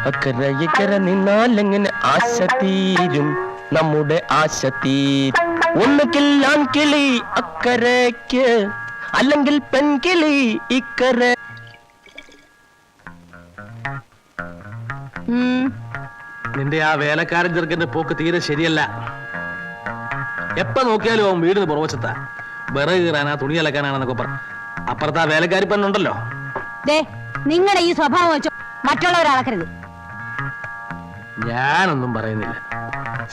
അക്കരെ ഇക്കരെ നിന്നാലെങ്ങനെ ആശ തീരും, നമ്മുടെ ആശ തീരും. ഒന്നുകിൽ ആൺകിളി അക്കരയ്ക്ക്, അല്ലെങ്കിൽ പെൺകിളി ഇക്കരെ. നിന്റെ ആ വേലക്കാരൻ ചെറുക്കന്റെ പോക്ക് തീരെ ശരിയല്ല. എപ്പ നോക്കിയാലും അവൻ വീടിന് പുറവശത്താ. വിറക് കീറാനാ, തുണി അലക്കാനാണെന്നൊക്കെ പറ. അപ്പുറത്ത് ആ വേലക്കാരി പെണ്ണുണ്ടല്ലോ. നിങ്ങളുടെ ഈ സ്വഭാവം വെച്ചോ മറ്റുള്ളവരാളക്കരുത്. ഞാനൊന്നും പറയുന്നില്ല.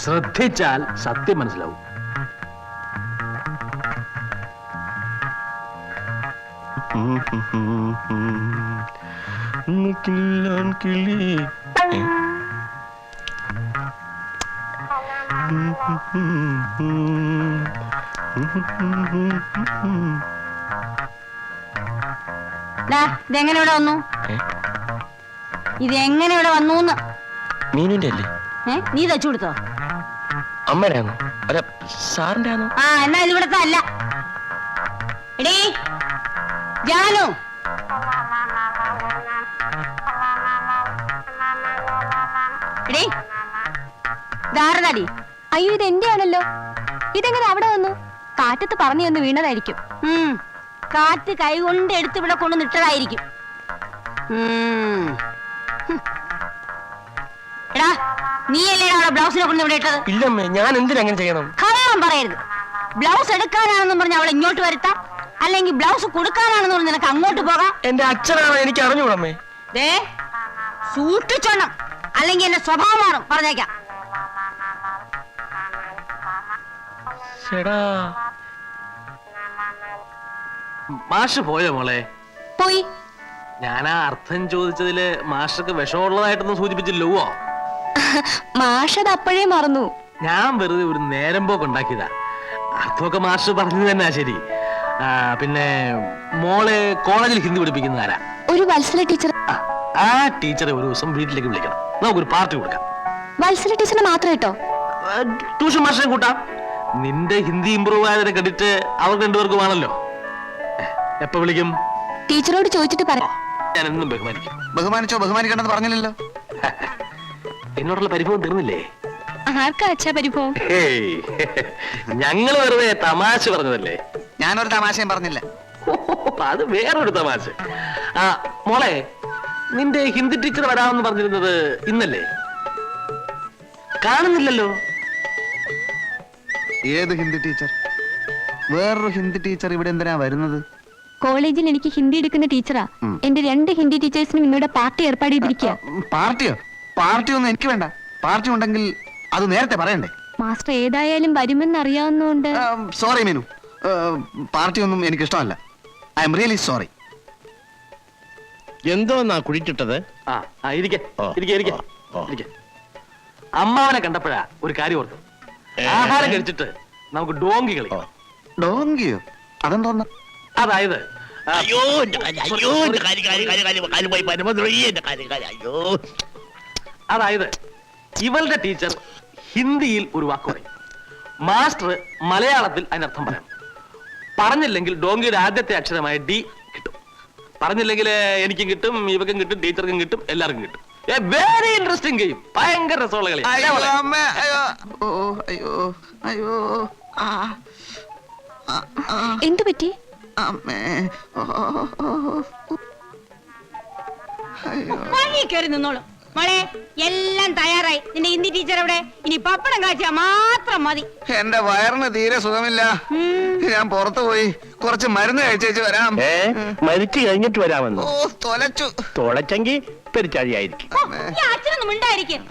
ശ്രദ്ധിച്ചാൽ സത്യം മനസ്സിലാവും. ഇതെങ്ങനെ ഇവിടെ വന്നു? ഇതെങ്ങനെ ഇവിടെ വന്നു? മീനിന്റെ അല്ലേ? നീ തച്ചു കൊടുത്തോ? അമ്മയുടെ ആണോ? അല്ല സാറിന്റെ ആണോ? ആ എന്നാ ഇത് ഇവിടത്തെ അല്ല. എടീ ജാനു, എടീ ധാരതാടി. അയ്യോ ഇത് എന്റെ ആണല്ലോ. ഇതെങ്ങനെ അവിടെ വന്നു? കാറ്റത്ത് പറഞ്ഞു വന്ന് വീണതായിരിക്കും. കാറ്റ് കൈകൊണ്ട് എടുത്ത് ഇവിടെ കൊണ്ട് നിട്ടതായിരിക്കും. എടാ നീയല്ലേ അവിടെ ബ്ലൗസിനെ കൊണ്ട് ഇവിടെ ഇട്ടത്? ഇല്ലമ്മേ, ഞാൻ എന്തിനങ്ങനെ ചെയ്യണം? കള്ളം പറയരുത്. ബ്ലൗസ് എടുക്കാനാണെന്നും പറഞ്ഞ് അവളെ ഇങ്ങോട്ട് വരുത്താം, അല്ലെങ്കിൽ ബ്ലൗസ് കൊടുക്കാനാണെന്ന് പറഞ്ഞ് നിനക്ക് അങ്ങോട്ട് പോകാം. എന്റെ അച്ഛനാണോ? എനിക്ക് അറിഞ്ഞൂടമ്മേ. ദേ സൂക്ഷിച്ചോണം, അല്ലെങ്കിൽ എന്റെ സ്വഭാവം മാറും, പറഞ്ഞേക്കാം. മാഷ് പോയോ മോളെ? പോയി. ഞാൻ ആ അർത്ഥം ചോദിച്ചതില് മാഷക്ക് വിഷമുള്ളതായിട്ടൊന്നും സൂചിപ്പിച്ചില്ലോ? മാഷത് അപ്പോഴേ മറന്നു. ഞാൻ വെറുതെ ഒരു നേരം പോക്ക് ഉണ്ടാക്കിയതാ. അർത്ഥമൊക്കെ മാഷ് പറഞ്ഞു തന്നെ ശരി. പിന്നെ മോളെ കോളേജിൽ ഹിന്ദി പഠിപ്പിക്കുന്ന ആരാ? ഒരു വത്സല ടീച്ചർ. ആ ടീച്ചറെ ഒരു ദിവസം വീട്ടിലേക്ക് വിളിക്കണം, നമുക്കൊരു പാർട്ടി കൊടുക്കാം. വത്സല ടീച്ചറിനെ മാത്രം കേട്ടോ? ട്യൂഷൻ മാഷിനെ കൂട്ടാം. നിന്റെ ഹിന്ദി ഇമ്പ്രൂവ് ആയതിന്റെ ക്രെഡിറ്റ് അവർക്ക് രണ്ടുപേർക്കുമാണല്ലോ. എപ്പോ വിളിക്കും? ടീച്ചറോട് ചോദിച്ചിട്ട് പറയാം. ഞാൻ എന്നും ബഹുമാനിക്കും. ബഹുമാനിച്ചോ? ബഹുമാനിക്കണ്ടെന്ന് പറഞ്ഞില്ലല്ലോ. എന്നോടുള്ള പരിഭവം തീർന്നില്ലേ? ആർക്കാ അച്ഛാ പരിഭവം? ഞങ്ങൾ വെറുതെ തമാശ പറഞ്ഞതല്ലേ. ഞാനൊരു തമാശയും പറഞ്ഞില്ല. അത് വേറൊരു തമാശ. മോളെ, നിന്റെ ഹിന്ദി ടീച്ചർ വരാമെന്ന് പറഞ്ഞിരുന്നത് ഇന്നല്ലേ? കാണുന്നില്ലല്ലോ. ഏത് ഹിന്ദി ടീച്ചർ? വേറൊരു ഹിന്ദി ടീച്ചർ ഇവിടെ എന്തിനാ വരുന്നത്? കോളേജിൽ എനിക്ക് ഹിന്ദി എടുക്കുന്ന ടീച്ചറാ. എന്റെ 2 ഹിന്ദി ടീച്ചേഴ്സിനും ഇന്നിവിടെ പാർട്ടി ഏർപ്പാട് ചെയ്തിരിക്കുക. പാർട്ടിയോ? പാർട്ടിയൊന്നും എനിക്ക് വേണ്ട. പാർട്ടി ഉണ്ടെങ്കിൽ അത് നേരത്തെ പറയണ്ടേ? മാസ്റ്റർ ഏതായാലും വരുമെന്ന് അറിയാവുന്നതുകൊണ്ട്. സോറി മീനു, പാർട്ടിയൊന്നും എനിക്ക് ഇഷ്ടമല്ല. I am really sorry. എന്തോന്നാ കുഴിച്ചിട്ടത്? അമ്മാവനെ കണ്ടപ്പോഴാ ഒരു കാര്യം ഓർത്തു. ആഹാരം കഴിച്ചിട്ട് നമുക്ക് ഡോങ്കി കളി. ഡോങ്കിയോ? അതെന്തോന്ന? അതായത് അതായത് ഇവളുടെ ടീച്ചർ ഹിന്ദിയിൽ ഒരു വാക്ക് പറയും, മാസ്റ്റർ മലയാളത്തിൽ അതിനർത്ഥം പറയണം. പറഞ്ഞില്ലെങ്കിൽ ഡോങ്കിയുടെ ആദ്യത്തെ അക്ഷരമായ ഡി കിട്ടും. പറഞ്ഞില്ലെങ്കിൽ എനിക്കും കിട്ടും, ഇവക്കും കിട്ടും, ടീച്ചർക്കും കിട്ടും, എല്ലാവർക്കും കിട്ടും. Very interesting game. ഭയങ്കര രസമുള്ള കളി. എന്തു പറ്റി? കയറി നിന്നോളൂ മോളെ. എല്ലാം തയ്യാറായി. നിന്റെ ഹിന്ദി ടീച്ചർ എവിടെ? ഇനി പപ്പടം കാച്ചിയാ മാത്രം മതി. എന്റെ വയറിന് തീരെ സുഖമില്ല. ഞാൻ പുറത്തു പോയി കുറച്ച് മരുന്ന് കഴിച്ചേച്ച് വരാം. മരിച്ചു കഴിഞ്ഞിട്ട് വരാമെന്ന്? തൊലച്ചു. തൊളച്ചെങ്കിൽ പെരിച്ചാഴിയായിരിക്കും. അച്ഛനൊന്നും ഉണ്ടായിരിക്കും.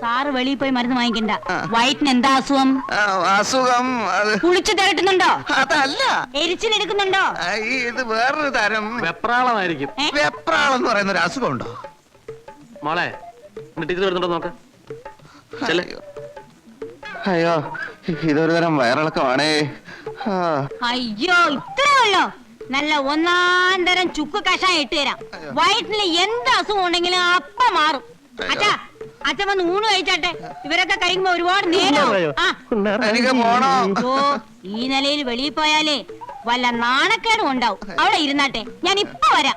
സാറ് വെളിയിൽ പോയി മരുന്ന് വാങ്ങിക്കണ്ട. വയറ്റിന് എന്താ അസുഖം? അസുഖം കുളിച്ചു തിരട്ടുന്നുണ്ടോ? അതല്ല. എരിച്ചിലെടുക്കുന്നുണ്ടോ? ഇത് വേറൊരു തരം വെപ്രാളമായിരിക്കും. വെപ്രാളം എന്ന് പറയുന്ന ഒരു അസുഖം ഉണ്ടോ മോളെ? ടീച്ചർ വരുന്നുണ്ടോ നോക്ക. അയ്യോ, ഇതൊരു തരം വയറിളക്കമാണേ. അയ്യോ, ഇത്രേ ഉള്ളോ? നല്ല 1-ാം തരം ചുക്ക് കഷായം ഇട്ട് തരാം. വയറ്റില് എന്ത് അസുഖം ഉണ്ടെങ്കിലും അപ്പ മാറും. അച്ഛാ, അച്ഛൻ വന്ന് ഊണ് കഴിച്ചാട്ടെ. ഇവരൊക്കെ കഴിക്കുമ്പോ ഒരുപാട് നേരം. ഈ നിലയിൽ വെളിയിൽ പോയാലേ വല്ല നാണക്കേടും ഉണ്ടാവും. അവിടെ ഇരുന്നാട്ടെ, ഞാൻ ഇപ്പൊ വരാം.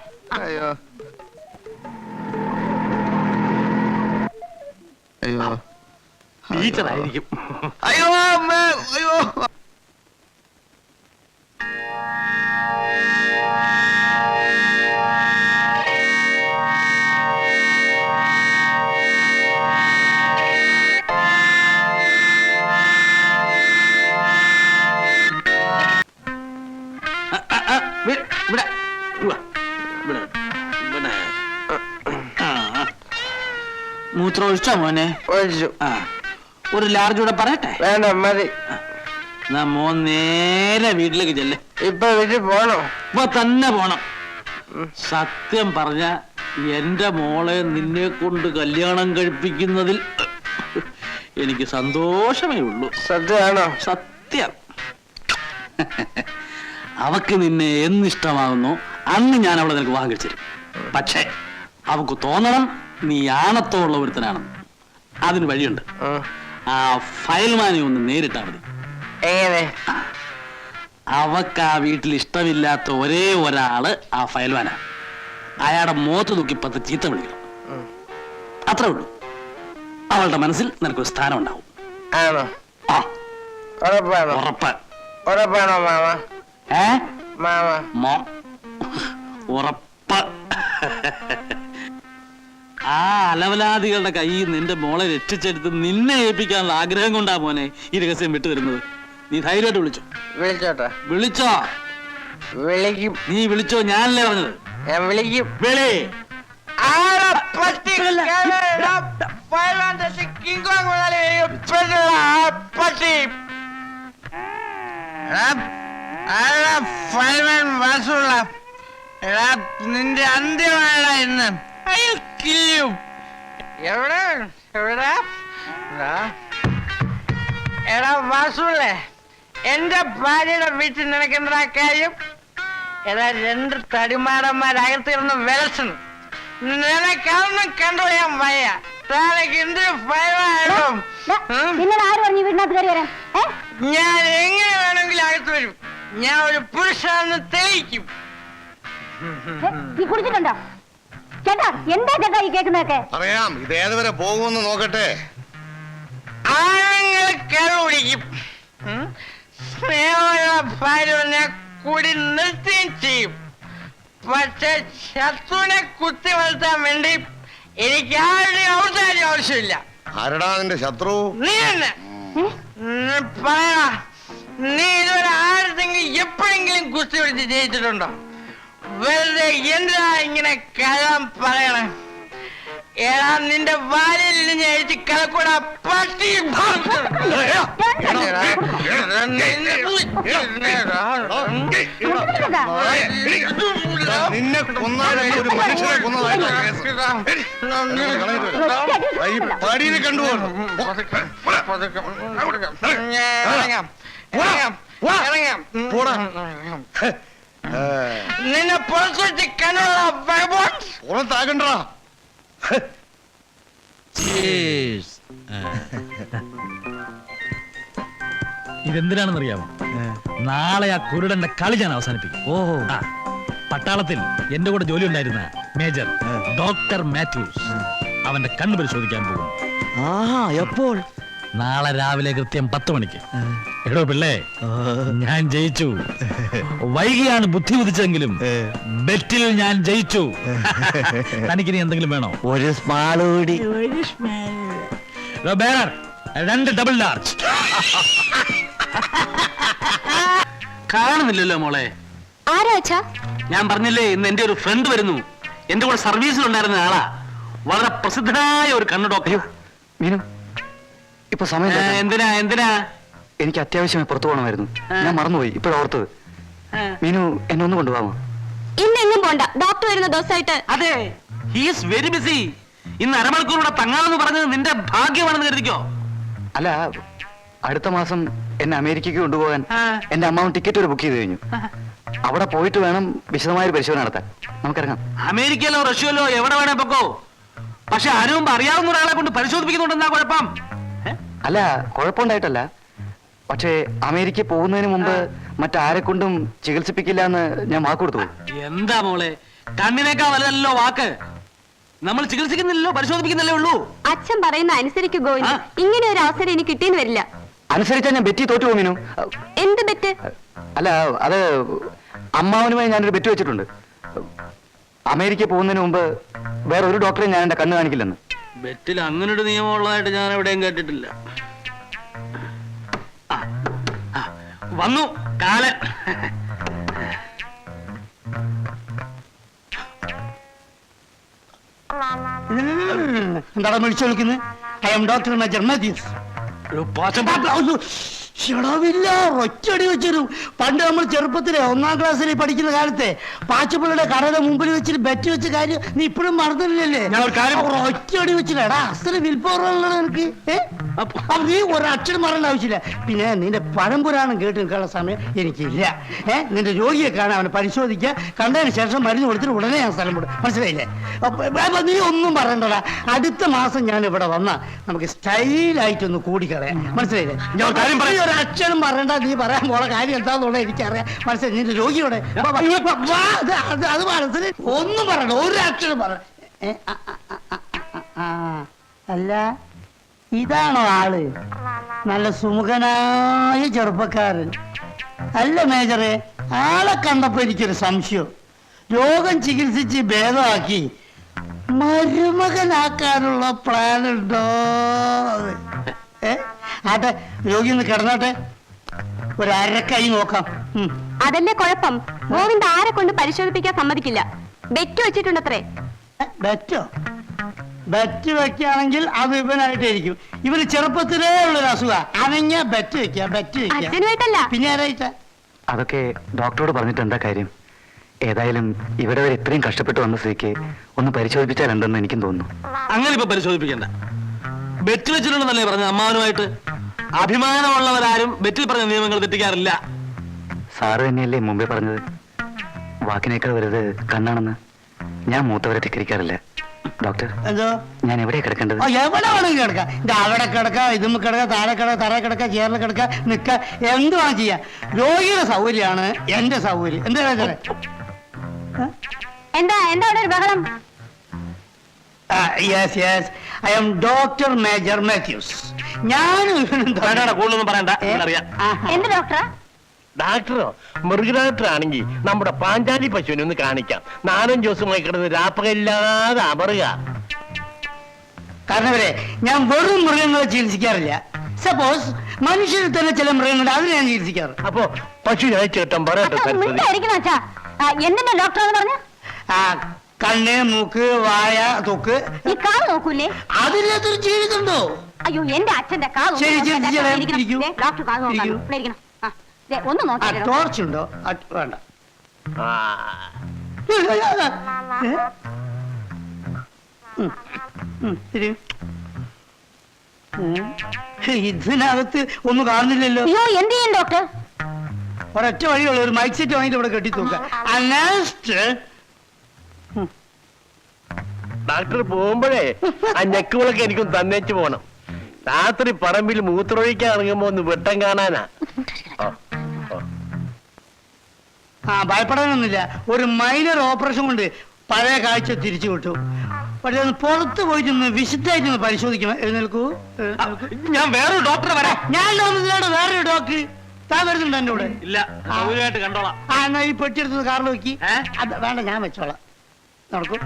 ടീച്ചർ ആയിരിക്കും. അയ്യോ അമ്മേ, അയ്യോ. ഇവിടെ മൂത്രം ഒഴിച്ചോ മോനെ? ഒഴിച്ചു. ആ, ഒരു ലാർജ് കൂടെ പറയട്ടെ? വേണ്ട മതി. എന്നാ മോൻ നേരെ വീട്ടിലേക്ക് ചെല്ലേ. ഇപ്പൊ വീട്ടിൽ പോണോ? ഇപ്പൊ തന്നെ പോണം. സത്യം പറഞ്ഞ എന്റെ മോളെ നിന്നെ കൊണ്ട് കല്യാണം കഴിപ്പിക്കുന്നതിൽ എനിക്ക് സന്തോഷമേ ഉള്ളൂ. സത്യമാണോ? സത്യം. അവക്ക് നിന്നെ എന്നിഷ്ടമാകുന്നു അന്ന് ഞാൻ അവളെ നിനക്ക് വാങ്ങിച്ചു തരും. പക്ഷേ അവക്ക് തോന്നണം നീ ആണത്തോള്ള ഒരുത്തനാണെന്ന്. അതിന് വഴിയുണ്ട്. ആ ഫയൽമാനെ ഒന്ന് നേരിട്ടാ മതി. എങ്ങനെ? അവക്ക് ആ വീട്ടിൽ ഇഷ്ടമില്ലാത്ത ഒരേ ഒരാള് ആ ഫയൽമാനാണ്. അയാളുടെ മുഖത്ത് നോക്കി 10 ചീത്ത വിളിക്കണം. അത്രേ ഉള്ളൂ. അവളുടെ മനസ്സിൽ നിനക്കൊരു സ്ഥാനം ഉണ്ടാവും. ആണോ? ആ, ഉറപ്പാണോ? ഉറപ്പ്. ഉറപ്പാണോ മാമ? മാമ മോ ഉറപ്പ്. ആ അലവലാദികളുടെ കയ്യിൽ നിന്റെ മോളെ രക്ഷിച്ചെടുത്ത് നിന്നെ ഏൽപ്പിക്കാനുള്ള ആഗ്രഹം കൊണ്ടാ മോനെ ഈ രഹസ്യം വിട്ടുതരുന്നത്. നീ ധൈര്യമായിട്ട് വിളിച്ചോ. വിളിച്ചോട്ടെ? വിളിച്ചോ? വിളിക്കും. നീ വിളിച്ചോ? ഞാനല്ലേ പറഞ്ഞത്. ഞാൻ വിളിക്കും. വിളി. നിന്റെ അന്ത്യമാണ് ഇന്ന്. എവിടെ എവിടെ എടാ വാസുള്ളേ, എന്റെ ഭാര്യയുടെ വീട്ടിൽ നിനക്ക് എന്താ കാര്യം? എടാ 2 തടിമാടന്മാരകത്തിരുന്ന് വിലസണം. നിനക്കൊന്നും കണ്ടുപോയാൻ വയ്യ. താനക്ക് എന്ത് ഭയമായിട്ടും ഞാൻ എങ്ങനെ വേണമെങ്കിലും അകത്ത് വരും. ഞാൻ ഒരു പുരുഷാന്ന് തെളിയിക്കും. കുടിച്ചിട്ടുണ്ടോ ചേട്ടാ? എന്താ ചേട്ടാ ഈ കേൾക്കുന്നതൊക്കെ? അറിയാം, ഇത് ഏതുവരെ പോകുമെന്ന് നോക്കട്ടെ. ആണുങ്ങൾ കരുപിടിക്കും. സ്നേഹ കൂടി നിർത്തുകയും ചെയ്യും. പക്ഷെ ശത്രുവിനെ കുത്തി വളർത്താൻ വേണ്ടി എനിക്ക് ആരുടെയും ഔഷധം ആവശ്യമില്ല. ആരടാ നിന്റെ ശത്രു? നീ തന്നെ പറയണ. നീ ഇതുവരെ ആരുടെങ്കിലും എപ്പോഴെങ്കിലും കുസ്തി പിടിച്ച് ജയിച്ചിട്ടുണ്ടോ? വെറുതെ എന്താ ഇങ്ങനെ കഥം പറയണേ? ഏടാ നിന്റെ വാലിൽ നിന്ന് എഴുതി കലക്കൂടാ പട്ടി. നിന്നെ കൊന്നാലും ഒരു മനുഷ്യനെ കൊന്നതായിട്ട് കണ്ടുപോകുന്നു. നിന്നെ പുറത്തു വെച്ച് കണ്ണുള്ള പുറത്താകണ്ടാ. ഇതെന്തിനാണെന്നറിയാമോ? നാളെ ആ കുരുടന്റെ കളി ഞാൻ അവസാനിപ്പിക്കും. ഓഹോ. പട്ടാളത്തിൽ എന്റെ കൂടെ ജോലി ഉണ്ടായിരുന്ന മേജർ ഡോക്ടർ മാത്യൂസ് അവന്റെ കണ്ണു പരിശോധിക്കാൻ പോകും. എപ്പോൾ? നാളെ രാവിലെ കൃത്യം 10 മണിക്ക്. എടോ പിള്ളേ, ഞാൻ ജയിച്ചു. വൈകിയാണ് ബുദ്ധി ഉദിച്ചെങ്കിലും ബെറ്റിൽ ഞാൻ ജയിച്ചു. തനിക്കിനി എന്തെങ്കിലും വേണോ? ഒരു സ്മാള് കൂടി. Bearer 2 double large. കാണുന്നില്ലല്ലോ മോളെ. ആരാ അച്ഛാ? ഞാൻ പറഞ്ഞില്ലേ, ഇന്ന് എന്റെ ഒരു ഫ്രണ്ട് വരുന്നു. എന്റെ കൂടെ സർവീസിലുണ്ടായിരുന്ന ആളാ. വളരെ പ്രസിദ്ധനായ ഒരു കണ്ണു ഡോക്ടർ. മീനു, ഇപ്പൊ സമയം എന്തിനാ എന്തിനാ? എനിക്ക് അത്യാവശ്യമായി പുറത്തു പോകണമായിരുന്നു. ഞാൻ മറന്നുപോയി. ഇപ്പോഴോർത്തത്. മീനു, എന്നെ ഒന്ന് കൊണ്ടുപോകാമോ? ഇന്നെങ്ങും പോണ്ട. ഡോക്ടർ വരുന്ന ദിവസമായിട്ട്. അതെ, ഹീസ് വെരി ബിസി. ഇന്ന് അരമണിക്കൂർ കൂടെ തങ്ങാമെന്ന് പറഞ്ഞത് നിന്റെ ഭാഗ്യമാണെന്ന് കരുതിക്കോ. അല്ല, അടുത്ത മാസം എന്നെ അമേരിക്കയ്ക്ക് കൊണ്ടുപോകാൻ എന്റെ അമ്മാവൻ ടിക്കറ്റ് ഒരു ബുക്ക് ചെയ്ത് കഴിഞ്ഞു. അവിടെ പോയിട്ട് വേണം വിശദമായ ഒരു പരിശോധന നടത്താൻ. നമുക്കിറങ്ങാം. അമേരിക്കയിലോ റഷ്യയിലോ എവിടെ വേണേ പൊക്കോ. പക്ഷെ ആരും മുമ്പ് അറിയാവുന്ന ഒരാളെ കൊണ്ട് പരിശോധിപ്പിക്കുന്നുണ്ടെന്നാ കുഴപ്പം. അല്ല, കുഴപ്പമുണ്ടായിട്ടല്ല. പക്ഷേ അമേരിക്ക പോകുന്നതിന് മുമ്പ് മറ്റാരെ കൊണ്ടും ചികിത്സിപ്പിക്കില്ല എന്ന് ഞാൻ വാക്ക് കൊടുത്തു. എന്താ മോളെ, കണ്ണിനേക്കാ വലുതല്ലോ വാക്ക്. നമ്മൾ ചികിത്സിക്കുന്നില്ലല്ലോ, പരിശോധിപ്പിക്കുന്നില്ലേ ഉള്ളൂ. അച്ഛൻ പറയുന്ന അനുസരിക്കും ഗോവിന്ദ്. ആ. ഇങ്ങനെ ഒരു അവസരം ഇനി കിട്ടിയെന്ന് വരില്ല. അനുസരിച്ചാ ഞാൻ ബെറ്റി തോറ്റു പോകുന്നു. എന്ത് ബെറ്റ്? അല്ല, അത് അമ്മാവനുമായി ഞാനൊരു ബെറ്റ് വെച്ചിട്ടുണ്ട്. അമേരിക്ക പോകുന്നതിന് മുമ്പ് വേറെ ഒരു ഡോക്ടറെ ഞാൻ എന്റെ കണ്ണ് കാണിക്കില്ലെന്ന്. ബെറ്റിൽ അങ്ങനൊരു നിയമം ഉള്ളതായിട്ട് ഞാൻ എവിടെയും കേട്ടിട്ടില്ല. ആ, ആ, വന്നു കാലൻ. എന്താണ് വിളിച്ചു വിളിക്കുന്നത്? I M doctor major Mathews. ഒരു പോച്ചം ക്ഷണമില്ല, ഒറ്റടി വെച്ചിരും. പണ്ട് നമ്മൾ ചെറുപ്പത്തിലെ 1ാം ക്ലാസ്സിൽ പഠിക്കുന്ന കാലത്തെ പാച്ചപ്പിള്ളയുടെ കടയുടെ മുമ്പിൽ വെച്ചിട്ട് ബെറ്റ് വെച്ച കാര്യം നീ ഇപ്പോഴും മറന്നില്ലല്ലേ? ഞാൻ ഒരു കാര്യം ഒറ്റടി വെച്ചില്ല. എടാ അസല് വിൽപ്പവറുള്ള എനിക്ക്. അപ്പൊ നീ ഒരക്ഷരം പറയേണ്ട ആവശ്യമില്ല. പിന്നെ നിന്റെ പഴംപുരാണം കേട്ട് നിൽക്കാനുള്ള സമയം എനിക്കില്ല. നിന്റെ രോഗിയെ കാണാൻ അവനെ പരിശോധിക്കുക, കണ്ടതിന് ശേഷം മരുന്ന് കൊടുത്തിട്ട് ഉടനെ ഞാൻ സ്ഥലം വിടും. മനസ്സിലായില്ലേ? അപ്പൊ നീ ഒന്നും പറയണ്ടടാ. അടുത്ത മാസം ഞാൻ ഇവിടെ വന്നാ നമുക്ക് സ്റ്റൈലായിട്ടൊന്ന് കൂടിക്കളയാം. മനസ്സിലായില്ലേ? ഞാൻ കാര്യം പറയാം. ഒരു അക്ഷരം പറയണ്ട. നീ പറയാൻ പോണ കാര്യം എന്താന്നുള്ളത് എനിക്കറിയാം. മനസ്സിലായി? നിന്റെ രോഗിയോടെ അത് മനസ്സിലായി. ഒന്നും പറയണ്ട, ഒരു അക്ഷരം പറ. അല്ല, ഇതാണോ ആള്? നല്ല സുമുഖനായ ചെറുപ്പക്കാരൻ അല്ല മേജറെ? ആളെ കണ്ടപ്പോ എനിക്കൊരു സംശയം. രോഗം ചികിത്സിച്ച് ഭേദമാക്കി മരുമകനാക്കാനുള്ള പ്ലാൻ ഉണ്ടോ? ആട്ടെ, രോഗി ഒന്ന് കിടന്നോട്ടെ, ഒരു അരക്കൈ നോക്കാം. അതല്ലേ കുഴപ്പം. ഗോവിന്ദ് ആരെ കൊണ്ട് പരിശോധിപ്പിക്കാൻ സമ്മതിക്കില്ല. ബെറ്റ് വെച്ചിട്ടുണ്ടത്രേ. ബെറ്റോ? ബെറ്റ് വെക്കുകയാണെങ്കിൽ അത് ഇവനായിട്ടായിരിക്കും. ഇവന് ചെറുപ്പത്തിലേ ഉള്ളൊരു അസുഖ. അനങ്ങ ബെറ്റ് വെക്കുക, ബെറ്റ് വെക്കുക. അച്ഛനുമായിട്ടല്ല. പിന്നെ ആരായിട്ടാ? അതൊക്കെ ഡോക്ടറോട് പറഞ്ഞിട്ട് എന്താ കാര്യം? ഏതായാലും ഇവിടെ വരെ ഇത്രയും കഷ്ടപ്പെട്ട് വന്ന സ്ഥിതിക്ക് ഒന്ന് പരിശോധിപ്പിച്ചാൽ എന്തെന്ന് എനിക്കും തോന്നുന്നു. അങ്ങനെ ഇപ്പൊ പരിശോധിപ്പിക്കണ്ട. ബെറ്റ് വെച്ചിട്ടുണ്ടെന്നല്ലേ പറഞ്ഞ അമ്മാവനുമായിട്ട്? അഭിമാനമുള്ളവരാരും ബെറ്റിൽ പറഞ്ഞ നിയമങ്ങൾ തെറ്റിക്കാറില്ല. സാറ് തന്നെയല്ലേ മുമ്പേ പറഞ്ഞത് വാക്കിനേക്കാൾ വലുത് കണ്ണാണെന്ന്? ഞാൻ മൂത്തവരെ ധിക്കരിക്കാറില്ല. ഡോക്ടർ, എന്തോ? ഞാൻ എവിടെയാ കിടക്കേണ്ടത്? എവിടെ വേണമെങ്കിൽ കിടക്കാം. ഇത് അവിടെ കിടക്കാം, ഇതും കിടക്കാം, താഴെ കിടക്കാം, തറ കിടക്കാം, ചേറിൽ കിടക്കാം, നിക്ക, എന്തുവാണ് ചെയ്യാം. രോഗിയുടെ സൗകര്യമാണ് എന്റെ സൗകര്യം. എന്താ മേജറെ? എന്താ എന്താ അവിടെ ഒരു ബഹളം? Yes yes, I M doctor major Mathews. ഞാനും കൂടുതലൊന്നും പറയണ്ട, അറിയാം. എന്ത് ഡോക്ടറാ? ഡാക്ടറോ? മൃഗഡാക്ടർ ആണെങ്കിൽ നമ്മുടെ പാഞ്ചാലി പശുവിനെ ഒന്ന് കാണിക്കാം. 4-5 ദിവസമായി കിടന്ന് രാപ്പകയില്ലാതെ അമറുക. കാരണം ഞാൻ വെറും മൃഗങ്ങളെ ചികിത്സിക്കാറില്ല. സപ്പോസ് മനുഷ്യരിൽ തന്നെ ചില മൃഗങ്ങളുണ്ട്, അതിനെ ഞാൻ ചികിത്സിക്കാറ്. അപ്പൊ പശു അയച്ചേട്ടൻ പറയട്ടെ. എന്തിനാ ഡോക്ടർ പറഞ്ഞു? കണ്ണ്, മൂക്ക്, വായ, തൊക്ക്, ഈ കാത് നോക്കൂലേ? അതില്ലാത്തൊരു ജീവിതമുണ്ടോ? അയ്യോ, എന്റെ അച്ഛന്റെ കാത് ശരി, ശരി, ശരി, ഇരിക്കൂ. ഡോക്ടർ കാത് നോക്കാം. ഇരിക്കൂ. ഇവിടെ ഇരിക്കണം. ഒന്ന് ആ നോക്കിയാലോ? ടോർച്ച് ഉണ്ടോ? വേണ്ട. ഇതിനകത്ത് ഒന്നും കാണുന്നില്ലല്ലോ. അയ്യോ, എന്ത് ചെയ്യും ഡോക്ടർ? ഒരൊറ്റ വഴിയുള്ള ഒരു മൈക്ക് സെറ്റ് വാങ്ങിട്ട് ഇവിടെ കെട്ടി തൂക്കാം. ഡാക്ടർ പോകുമ്പോഴേ ആ ഞെക്കുകളൊക്കെ എനിക്കൊന്ന് തന്നേച്ചു പോണം. രാത്രി പറമ്പിൽ മൂത്രമൊഴിക്കാൻ ഇറങ്ങുമ്പോ ഒന്ന് വെട്ടം കാണാനാ. ഭയപ്പെടാനൊന്നുമില്ല. ഒരു മൈനർ ഓപ്പറേഷൻ കൊണ്ട് പഴയ കാഴ്ച തിരിച്ചു വിട്ടു. പക്ഷെ ഒന്ന് പുറത്ത് പോയിട്ടൊന്ന് വിശുദ്ധായിട്ടൊന്ന് പരിശോധിക്കണം. എഴുന്നേൽക്കൂ. ഞാൻ വേറൊരു ഡോക്ടറെ വരാം. ഞാൻ വേറൊരു ഡോക്ടർ. താൻ വരുന്നുണ്ട് എന്റെ കൂടെ? ഇല്ല, സൗകര്യമായിട്ട് കണ്ടോളാം. എന്നാ ഈ പെട്ടിയെടുത്ത് കാറിൽ വെക്കി. അത് വേണ്ട, ഞാൻ വെച്ചോളാം. നടക്കൂ.